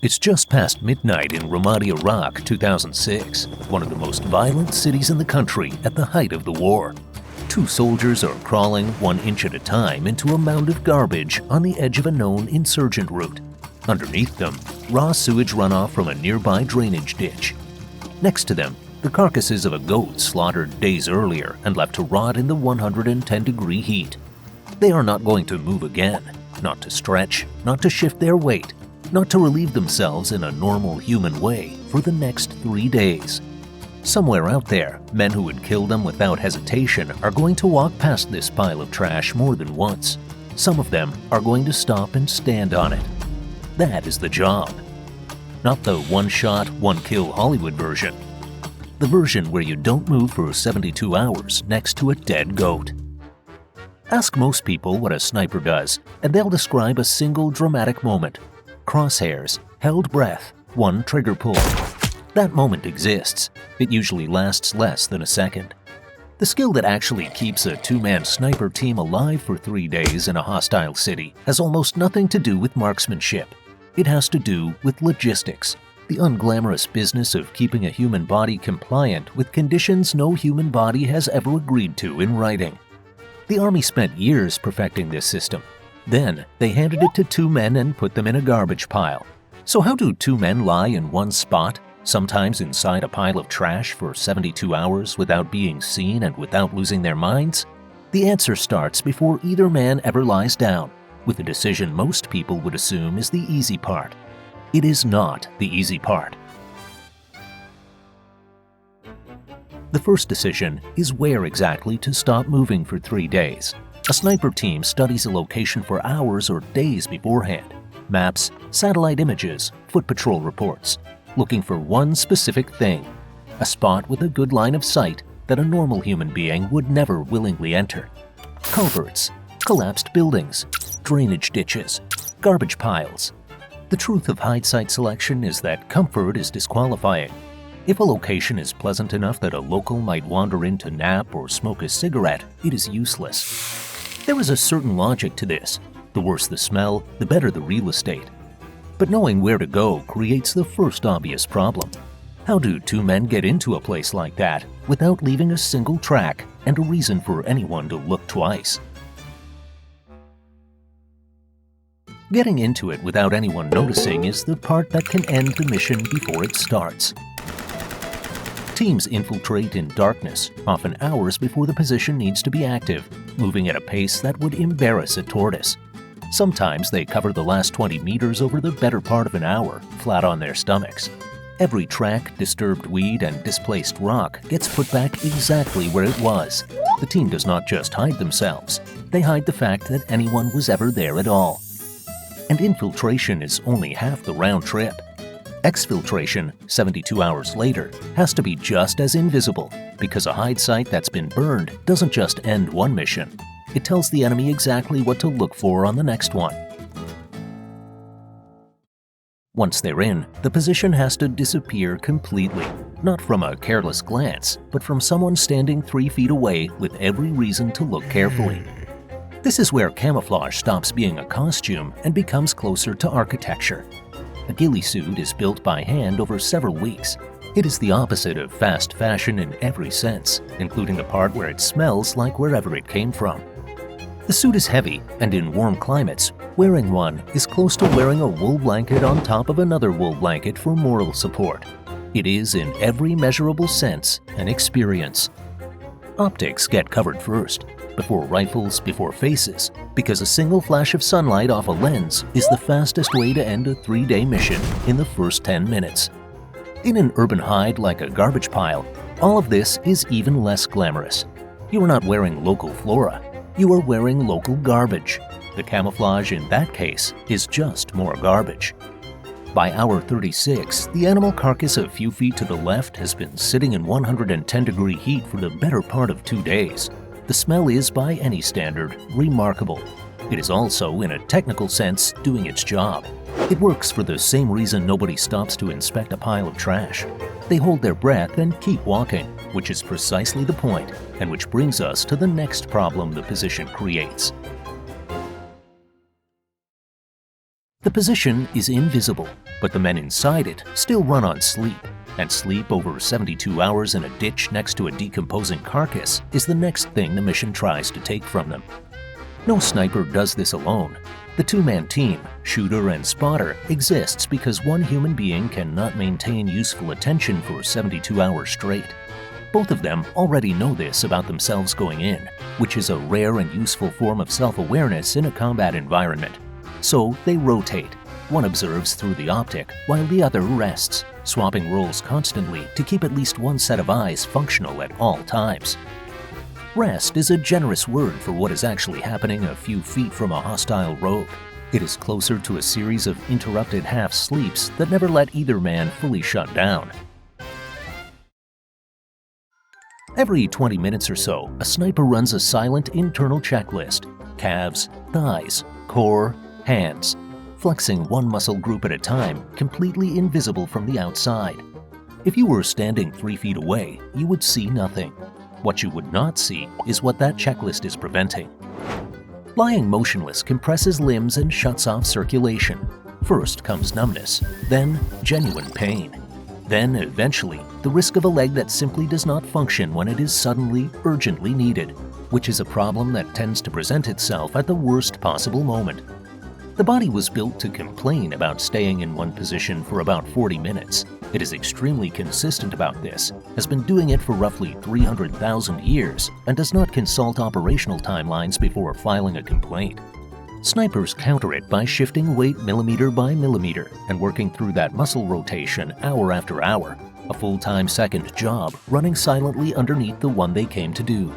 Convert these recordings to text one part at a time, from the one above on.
It's just past midnight in Ramadi, Iraq, 2006, one of the most violent cities in the country at the height of the war. Two soldiers are crawling 1 inch at a time into a mound of garbage on the edge of a known insurgent route. Underneath them, raw sewage runoff from a nearby drainage ditch. Next to them, the carcasses of a goat slaughtered days earlier and left to rot in the 110-degree heat. They are not going to move again, not to stretch, not to shift their weight, not to relieve themselves in a normal human way for the next 3 days. Somewhere out there, men who would kill them without hesitation are going to walk past this pile of trash more than once. Some of them are going to stop and stand on it. That is the job. Not the one-shot, one-kill Hollywood version. The version where you don't move for 72 hours next to a dead goat. Ask most people what a sniper does, and they'll describe a single dramatic moment. Crosshairs, held breath, one trigger pull. That moment exists. It usually lasts less than a second. The skill that actually keeps a two-man sniper team alive for 3 days in a hostile city has almost nothing to do with marksmanship. It has to do with logistics, the unglamorous business of keeping a human body compliant with conditions no human body has ever agreed to in writing. The Army spent years perfecting this system. Then, they handed it to 2 men and put them in a garbage pile. So how do 2 men lie in one spot, sometimes inside a pile of trash for 72 hours without being seen and without losing their minds? The answer starts before either man ever lies down, with the decision most people would assume is the easy part. It is not the easy part. The first decision is where exactly to stop moving for 3 days. A sniper team studies a location for hours or days beforehand. Maps, satellite images, foot patrol reports, looking for one specific thing, a spot with a good line of sight that a normal human being would never willingly enter. Culverts, collapsed buildings, drainage ditches, garbage piles. The truth of hide-site selection is that comfort is disqualifying. If a location is pleasant enough that a local might wander in to nap or smoke a cigarette, it is useless. There is a certain logic to this. The worse the smell, the better the real estate. But knowing where to go creates the first obvious problem. How do 2 men get into a place like that without leaving a single track and a reason for anyone to look twice? Getting into it without anyone noticing is the part that can end the mission before it starts. Teams infiltrate in darkness, often hours before the position needs to be active, moving at a pace that would embarrass a tortoise. Sometimes they cover the last 20 meters over the better part of an hour, flat on their stomachs. Every track, disturbed weed, and displaced rock gets put back exactly where it was. The team does not just hide themselves, they hide the fact that anyone was ever there at all. And infiltration is only half the round trip. Exfiltration, 72 hours later, has to be just as invisible, because a hide site that's been burned doesn't just end one mission. It tells the enemy exactly what to look for on the next one. Once they're in, the position has to disappear completely, not from a careless glance, but from someone standing 3 feet away with every reason to look carefully. This is where camouflage stops being a costume and becomes closer to architecture. A ghillie suit is built by hand over several weeks. It is the opposite of fast fashion in every sense, including the part where it smells like wherever it came from. The suit is heavy, and in warm climates, wearing one is close to wearing a wool blanket on top of another wool blanket for moral support. It is, in every measurable sense, an experience. Optics get covered first, before rifles, before faces, because a single flash of sunlight off a lens is the fastest way to end a 3-day mission in the first 10 minutes. In an urban hide like a garbage pile, all of this is even less glamorous. You are not wearing local flora, you are wearing local garbage. The camouflage in that case is just more garbage. By hour 36, the animal carcass a few feet to the left has been sitting in 110-degree heat for the better part of 2 days. The smell is, by any standard, remarkable. It is also, in a technical sense, doing its job. It works for the same reason nobody stops to inspect a pile of trash. They hold their breath and keep walking, which is precisely the point, and which brings us to the next problem the position creates. The position is invisible, but the men inside it still run on sleep, and sleep over 72 hours in a ditch next to a decomposing carcass is the next thing the mission tries to take from them. No sniper does this alone. The two-man team, shooter and spotter, exists because one human being cannot maintain useful attention for 72 hours straight. Both of them already know this about themselves going in, which is a rare and useful form of self-awareness in a combat environment. So they rotate. One observes through the optic, while the other rests, swapping roles constantly to keep at least one set of eyes functional at all times. Rest is a generous word for what is actually happening a few feet from a hostile rogue. It is closer to a series of interrupted half-sleeps that never let either man fully shut down. Every 20 minutes or so, a sniper runs a silent internal checklist: calves, thighs, core, hands, flexing one muscle group at a time, completely invisible from the outside. If you were standing 3 feet away, you would see nothing. What you would not see is what that checklist is preventing. Lying motionless compresses limbs and shuts off circulation. First comes numbness, then genuine pain. Then, eventually, the risk of a leg that simply does not function when it is suddenly, urgently needed, which is a problem that tends to present itself at the worst possible moment. The body was built to complain about staying in one position for about 40 minutes. It is extremely consistent about this, has been doing it for roughly 300,000 years, and does not consult operational timelines before filing a complaint. Snipers counter it by shifting weight millimeter by millimeter and working through that muscle rotation hour after hour, a full-time second job running silently underneath the one they came to do.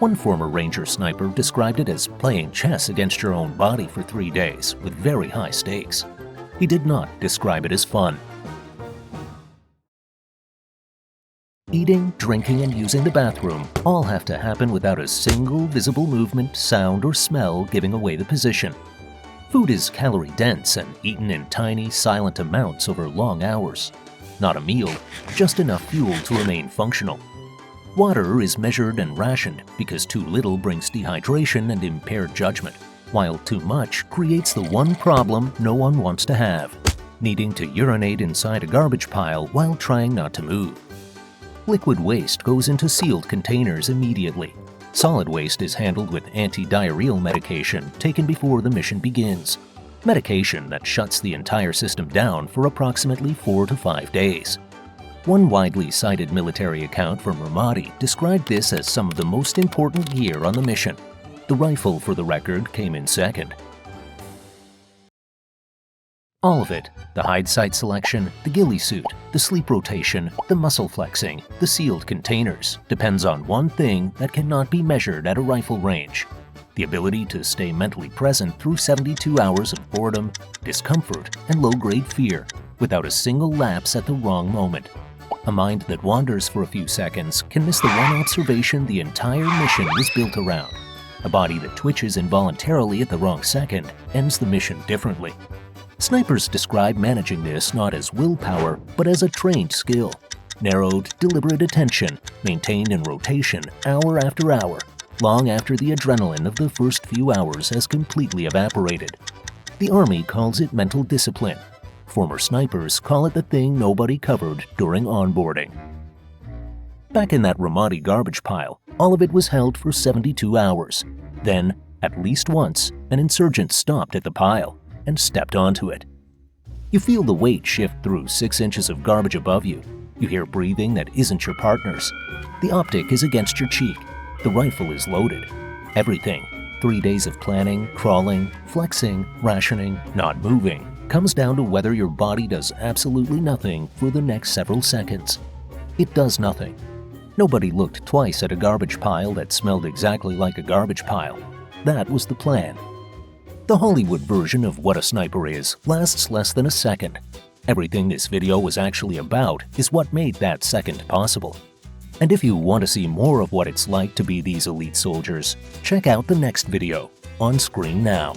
One former Ranger sniper described it as playing chess against your own body for 3 days with very high stakes. He did not describe it as fun. Eating, drinking, and using the bathroom all have to happen without a single visible movement, sound, or smell giving away the position. Food is calorie-dense and eaten in tiny, silent amounts over long hours. Not a meal, just enough fuel to remain functional. Water is measured and rationed because too little brings dehydration and impaired judgment, while too much creates the one problem no one wants to have: needing to urinate inside a garbage pile while trying not to move. Liquid waste goes into sealed containers immediately. Solid waste is handled with anti-diarrheal medication taken before the mission begins. Medication that shuts the entire system down for approximately 4 to 5 days. One widely cited military account from Ramadi described this as some of the most important gear on the mission. The rifle, for the record, came in second. All of it, the hide site selection, the ghillie suit, the sleep rotation, the muscle flexing, the sealed containers, depends on one thing that cannot be measured at a rifle range: the ability to stay mentally present through 72 hours of boredom, discomfort, and low-grade fear, without a single lapse at the wrong moment. A mind that wanders for a few seconds can miss the one observation the entire mission was built around. A body that twitches involuntarily at the wrong second ends the mission differently. Snipers describe managing this not as willpower, but as a trained skill. Narrowed, deliberate attention, maintained in rotation hour after hour, long after the adrenaline of the first few hours has completely evaporated. The Army calls it mental discipline. Former snipers call it the thing nobody covered during onboarding. Back in that Ramadi garbage pile, all of it was held for 72 hours. Then, at least once, an insurgent stopped at the pile and stepped onto it. You feel the weight shift through 6 inches of garbage above you. You hear breathing that isn't your partner's. The optic is against your cheek. The rifle is loaded. Everything, 3 days of planning, crawling, flexing, rationing, not moving, comes down to whether your body does absolutely nothing for the next several seconds. It does nothing. Nobody looked twice at a garbage pile that smelled exactly like a garbage pile. That was the plan. The Hollywood version of what a sniper is lasts less than a second. Everything this video was actually about is what made that second possible. And if you want to see more of what it's like to be these elite soldiers, check out the next video, on screen now.